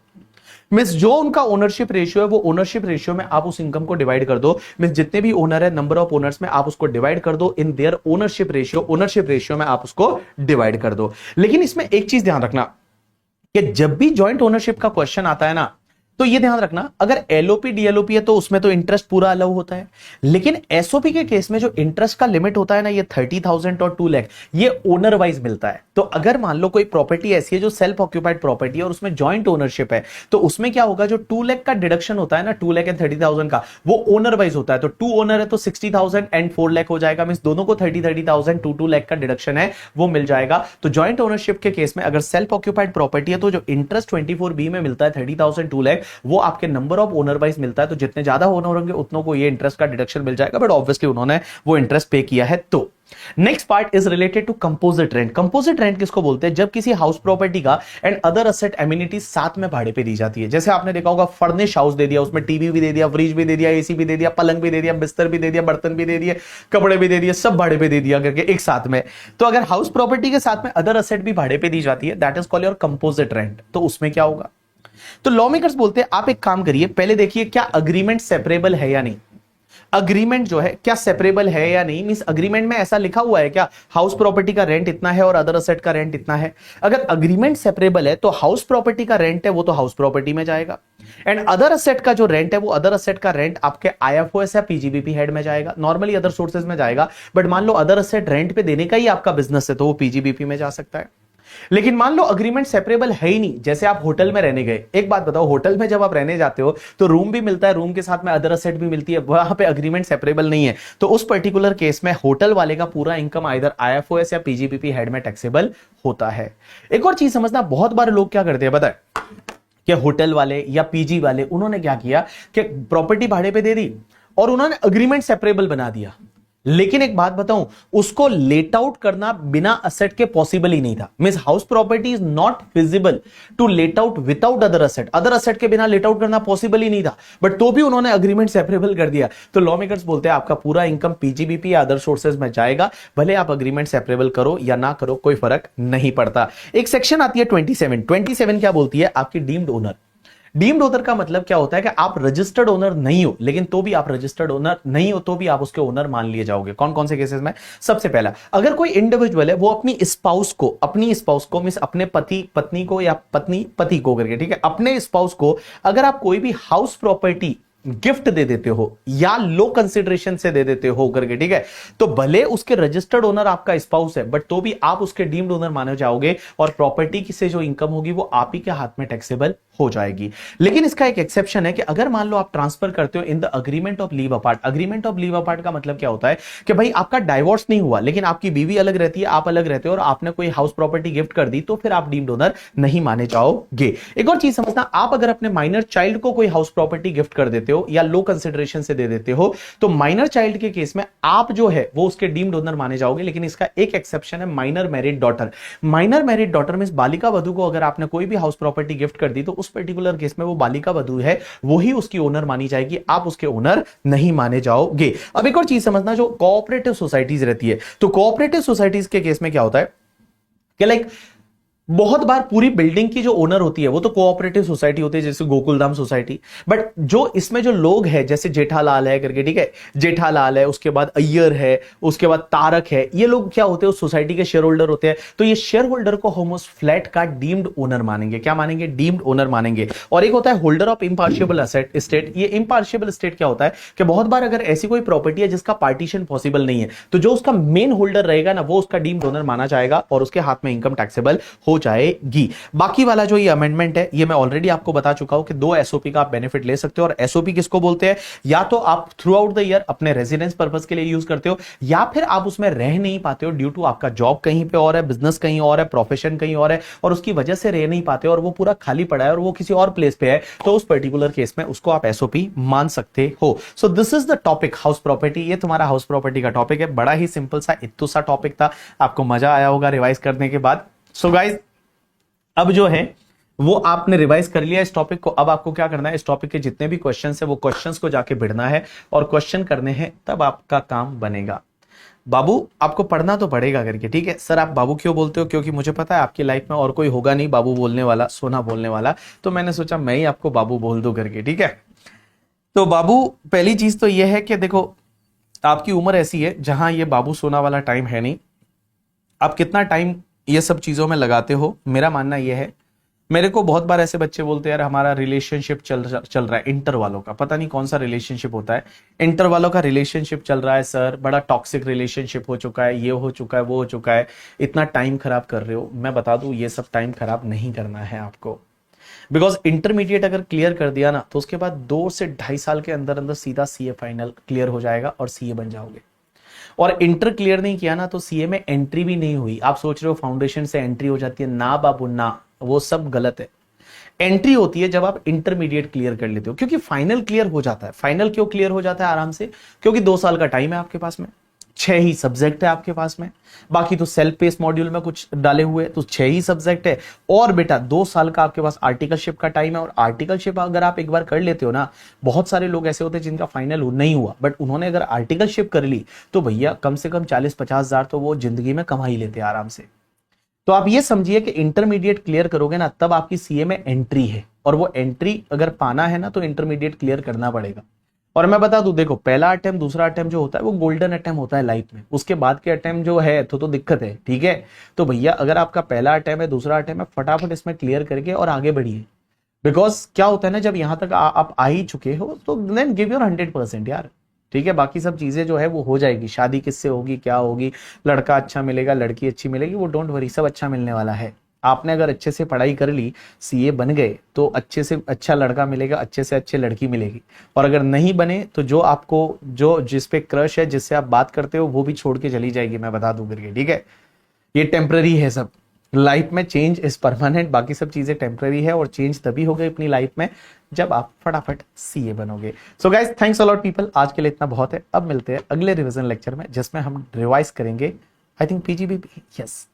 Means जो उनका ओनरशिप रेशियो है वो ओनरशिप रेशियो में आप उस इनकम को डिवाइड कर दो। मींस जितने भी ओनर है नंबर ऑफ ओनर्स में आप उसको डिवाइड कर दो in their ownership ratio, ownership ratio में आप उसको डिवाइड कर दो। लेकिन इसमें एक चीज ध्यान रखना कि जब भी जॉइंट ओनरशिप का क्वेश्चन आता है ना, तो ये ध्यान रखना, अगर एलओपी डीएलओपी है तो उसमें तो इंटरेस्ट पूरा अलाउ होता है, लेकिन एसओपी के केस में जो इंटरेस्ट का लिमिट होता है ना, ये 30,000 और 2 लाख, ये ओनर वाइज मिलता है। तो अगर मान लो कोई प्रॉपर्टी ऐसी है जो सेल्फ ऑक्यूपाइड प्रॉपर्टी है और उसमें जॉइंट ओनरशिप है, तो उसमें क्या होगा, जो 2 लाख का डिडक्शन होता है ना, 2 लाख एंड 30,000 का, वो ओनर वाइज होता है। तो 2 ओनर है तो 60,000 एंड 4 लाख हो जाएगा, मींस दोनों को 30,000 2 लाख का डिडक्शन है वो मिल जाएगा। तो जॉइंट ओनरशिप के केस में अगर सेल्फ ऑक्यूपाइड प्रॉपर्टी है तो जो इंटरेस्ट 24B में मिलता है 30,000 2 लाख, वो आपके नंबर ऑफ ओनर वाइज मिलता है। तो जितने ज्यादा ओनर होंगे उतनों को ये इंटरेस्ट का डिडक्शन मिल जाएगा, बट ऑब्वियसली उन्होंने वो इंटरेस्ट पे किया है। तो next part is related to composite rent. Composite rent किसको बोलते हैं, जब किसी हाउस प्रॉपर्टी का एंड अदर असेट एमिनिटीज साथ में भाड़े पे दी जाती है। जैसे आपने देखा होगा फर्निश हाउस दे दिया, उसमें टीवी भी दे दिया, फ्रिज भी दे दिया, एसी भी दे दिया, पलंग भी दे दिया, बिस्तर भी दे दिया, बर्तन भी दे दिए, कपड़े भी दे दिए, सब भाड़े पे दे दिया करके एक साथ में। तो अगर हाउस प्रॉपर्टी के साथ में अदर असेट भी भाड़े पे दी जाती है, that is called your composite rent. तो उसमें क्या होगा, तो लॉ मेकर्स बोलते हैं आप एक काम करिए, पहले देखिए क्या अग्रीमेंट सेपरेबल है या नहीं। अग्रीमेंट जो है क्या सेपरेबल है या नहीं, मींस अग्रीमेंट में ऐसा लिखा हुआ है क्या, हाउस प्रॉपर्टी का रेंट इतना है और अदर असेट का रेंट इतना है। अगर अग्रीमेंट सेपरेबल है तो हाउस प्रॉपर्टी का रेंट है वो तो हाउस प्रॉपर्टी में जाएगा, एंड अदर असेट का जो रेंट है वो अदर असेट का रेंट आपके आईएफओएस या पीजीबीपी हेड में जाएगा, नॉर्मली अदर सोर्सेज में जाएगा। बट मान लो अदर असेट रेंट पे देने का ही आपका बिजनेस है तो वो पीजीबीपी में जा सकता है। लेकिन मान लो अग्रीमेंट सेपरेबल है ही नहीं, जैसे आप होटल में रहने गए, एक बात बताओ, होटल में जब आप रहने जाते हो तो रूम भी मिलता है, रूम के साथ में अदर असेट भी मिलती है, वहां पे अग्रीमेंट सेपरेबल नहीं है, तो उस पर्टिकुलर केस में होटल वाले का पूरा इनकम आइदर आईएफओएस या पीजीबीपी हेड में टैक्सेबल होता है। एक और चीज समझना, बहुत बार लोग क्या करते हैं पता है, कि होटल वाले या पीजी वाले उन्होंने क्या किया कि प्रॉपर्टी भाड़े पे दे दी और उन्होंने अग्रीमेंट सेपरेबल बना दिया। लेकिन एक बात बताऊं, उसको लेट आउट करना बिना असेट के पॉसिबल ही नहीं था। Means house property is not feasible to let out without other asset, other asset के बिना लेट आउट करना पॉसिबल ही नहीं था, बट तो भी उन्होंने अग्रीमेंट सेपरेबल कर दिया। तो लॉ मेकर्स बोलते हैं आपका पूरा इनकम पीजीबीपी या अदर सोर्सेज में जाएगा, भले आप अग्रीमेंट सेपरेबल करो या ना करो, कोई फर्क नहीं पड़ता। एक सेक्शन आती है 27 क्या बोलती है, आपकी डीम्ड ओनर। डीम्ड ओनर का मतलब क्या होता है कि आप रजिस्टर्ड ओनर नहीं हो, लेकिन तो भी आप रजिस्टर्ड ओनर नहीं हो तो भी आप उसके ओनर मान लिए जाओगे। कौन कौन से केसेस में, सबसे पहला, अगर कोई इंडिविजुअल है वो अपनी स्पाउस को मींस अपने पति पत्नी को या पत्नी पति को करके, ठीक है, अपने स्पाउस को अगर आप कोई भी हाउस प्रॉपर्टी गिफ्ट दे देते हो या लो कंसिडरेशन से दे देते हो करके, ठीक है, तो भले उसके रजिस्टर्ड ओनर आपका स्पाउस है, बट तो भी आप उसके डीम्ड ओनर माने जाओगे और प्रॉपर्टी से जो इनकम होगी वो आप ही के हाथ में टैक्सेबल हो जाएगी। लेकिन इसका एक एक्सेप्शन है कि अगर मान लो आप ट्रांसफर करते हो in the agreement of leave apart. Agreement of leave apart का मतलब क्या होता है कि भाई आपका डाइवोर्स नहीं हुआ, लेकिन आपकी बीवी अलग रहती है, आप अलग रहते हो और आपने कोई हाउस प्रॉपर्टी गिफ्ट कर दी, तो फिर आप डीम्ड ओनर नहीं माने जाओगे। एक और चीज समझना, आप अगर अपने माइनर चाइल्ड को कोई हाउस प्रॉपर्टी गिफ्ट कर देते हो या लो कंसिडरेशन से दे देते हो, तो माइनर चाइल्ड के केस में आप जो है वो उसके डीम्ड ओनर माने जाओगे। लेकिन इसका एक एक्सेप्शन है, minor married daughter. Minor married daughter means Balika Vadhu को अगर आपने कोई भी हाउस प्रॉपर्टी गिफ्ट कर दी, तो उस पर्टिकुलर केस में वो बालिका वधू है वही उसकी ओनर मानी जाएगी, आप उसके ओनर नहीं माने जाओगे। अब एक और चीज समझना, जो कोऑपरेटिव सोसाइटीज रहती है, तो कोऑपरेटिव सोसाइटीज के केस में क्या होता है कि लाइक बहुत बार पूरी बिल्डिंग की जो ओनर होती है वो तो कोऑपरेटिव सोसाइटी होती है, जैसे गोकुलधाम सोसाइटी, बट जो इसमें जो लोग हैं जैसे जेठालाल है करके, ठीक है, जेठालाल है, उसके बाद अय्यर है, उसके बाद तारक है, ये लोग क्या होते हैं, उस सोसाइटी के शेयर होल्डर होते हैं। तो ये शेयर होल्डर को हम उस फ्लैट का डीम्ड ओनर मानेंगे। क्या मानेंगे, डीम्ड ओनर मानेंगे। और एक होता है होल्डर ऑफ इम्पार्शियबल असेट स्टेट। ये इम्पार्शियबल स्टेट क्या होता है कि बहुत बार अगर ऐसी कोई प्रॉपर्टी है जिसका पार्टीशन पॉसिबल नहीं है, तो जो उसका मेन होल्डर रहेगा ना, वो उसका डीम्ड ओनर माना जाएगा और उसके हाथ में इनकम टैक्सेबल हो जाएगी। बाकी वाला जो ये अमेंडमेंट है, ये मैं ऑलरेडी आपको बता चुका हूं कि 2 एसओपी का आप बेनिफिट ले सकते हो। और एसओपी किसको बोलते हैं, या तो आप थ्रू आउट द ईयर अपने रेजिडेंस पर्पस के लिए यूज करते हो, या फिर आप उसमें रह नहीं पाते हो ड्यू टू आपका जॉब कहीं पे और है, बिजनेस कहीं और है, प्रोफेशन कहीं और है, और उसकी वजह से रह नहीं पाते और वो पूरा खाली पड़ा है और वो किसी और प्लेस पे है, तो उस पर्टिकुलर केस में उसको आप एसओपी मान सकते हो। So this is the topic house property. ये तुम्हारा हाउस प्रॉपर्टी का टॉपिक है, बड़ा ही सिंपल सा इत्तू सा टॉपिक था, आपको मजा आया होगा रिवाइज करने के बाद। सो गाइस, अब जो है वो आपने रिवाइज कर लिया इस टॉपिक को। अब आपको क्या करना है, इस टॉपिक के जितने भी क्वेश्चंस है वो क्वेश्चंस को जाके भिड़ना है और क्वेश्चन करने हैं, तब आपका काम बनेगा। बाबू आपको पढ़ना तो पड़ेगा करके, ठीक है। सर आप बाबू क्यों बोलते हो, क्योंकि मुझे पता है आपकी लाइफ में और कोई होगा नहीं बाबू बोलने वाला, सोना बोलने वाला, तो मैंने सोचा मैं ही आपको बाबू बोल दूं करके, ठीक है। तो बाबू, पहली चीज तो यह है कि देखो आपकी उम्र ऐसी है जहां ये बाबू सोना वाला टाइम है नहीं। आप कितना टाइम ये सब चीजों में लगाते हो, मेरा मानना यह है मेरे को बहुत बार ऐसे बच्चे बोलते हैं यार हमारा रिलेशनशिप चल रहा है, इंटर वालों का पता नहीं कौन सा रिलेशनशिप होता है, इंटर वालों का रिलेशनशिप चल रहा है सर, बड़ा टॉक्सिक रिलेशनशिप हो चुका है, ये हो चुका है, वो हो चुका है, इतना टाइम खराब कर रहे हो। मैं बता दूं ये सब टाइम खराब नहीं करना है आपको, बिकॉज इंटरमीडिएट अगर क्लियर कर दिया ना तो उसके बाद 2 से 2.5 साल के अंदर अंदर सीधा सीए फाइनल क्लियर हो जाएगा और सीए बन जाओगे। और इंटर क्लियर नहीं किया ना तो सीए में एंट्री भी नहीं हुई। आप सोच रहे हो फाउंडेशन से एंट्री हो जाती है, ना बाबू ना, वो सब गलत है। एंट्री होती है जब आप इंटरमीडिएट क्लियर कर लेते हो, क्योंकि फाइनल क्लियर हो जाता है। फाइनल क्यों क्लियर हो जाता है आराम से? क्योंकि 2 साल का टाइम है आपके पास में, 6 ही सब्जेक्ट है आपके पास में, बाकी तो सेल्फ पेस मॉड्यूल में कुछ डाले हुए, तो 6 ही सब्जेक्ट है। और बेटा 2 साल का आपके पास आर्टिकलशिप का टाइम है, और आर्टिकलशिप अगर आप एक बार कर लेते हो ना, बहुत सारे लोग ऐसे होते हैं जिनका फाइनल नहीं हुआ बट उन्होंने अगर आर्टिकलशिप कर ली तो भैया कम से कम 40-50 हजार तो वो जिंदगी में कमा ही लेते हैं आराम से। तो आप ये समझिए कि इंटरमीडिएट क्लियर करोगे ना तब आपकी सीए में एंट्री है, और वो एंट्री अगर पाना है ना तो इंटरमीडिएट क्लियर करना पड़ेगा। और मैं बता दूं, देखो पहला अटेम्प्ट दूसरा अटेम्प्ट जो होता है वो गोल्डन अटेम्प्ट होता है लाइफ में, उसके बाद के अटेम्प्ट जो है तो दिक्कत है, ठीक है। तो भैया अगर आपका पहला अटेम्प्ट है दूसरा अटेम्प्ट है, फटाफट इसमें क्लियर करके और आगे बढ़िए। बिकॉज क्या होता है ना, जब यहां तक आप आ ही चुके हो तो देन गिव योर 100% यार, ठीक है। बाकी सब चीजें जो है वो हो जाएगी, शादी किससे होगी, क्या होगी, लड़का अच्छा मिलेगा, लड़की अच्छी मिलेगी, वो डोंट वरी, सब अच्छा मिलने वाला है। आपने अगर अच्छे से पढ़ाई कर ली, सीए बन गए, तो अच्छे से अच्छा लड़का मिलेगा, अच्छे से अच्छे लड़की मिलेगी। और अगर नहीं बने तो जो आपको जो जिस पे क्रश है, जिससे आप बात करते हो, वो भी छोड़ के चली जाएगी, मैं बता दूं करके, ठीक है। ये टेम्पररी है सब, लाइफ में चेंज इज परमानेंट, बाकी सब चीजें टेम्पररी है। और चेंज तभी हो गई अपनी लाइफ में जब आप फटाफट सीए बनोगे। So guys thanks a lot people, आज के लिए इतना बहुत है। अब मिलते हैं अगले रिवीजन लेक्चर में जिसमें हम रिवाइज करेंगे आई थिंक पीजीबीपी, यस।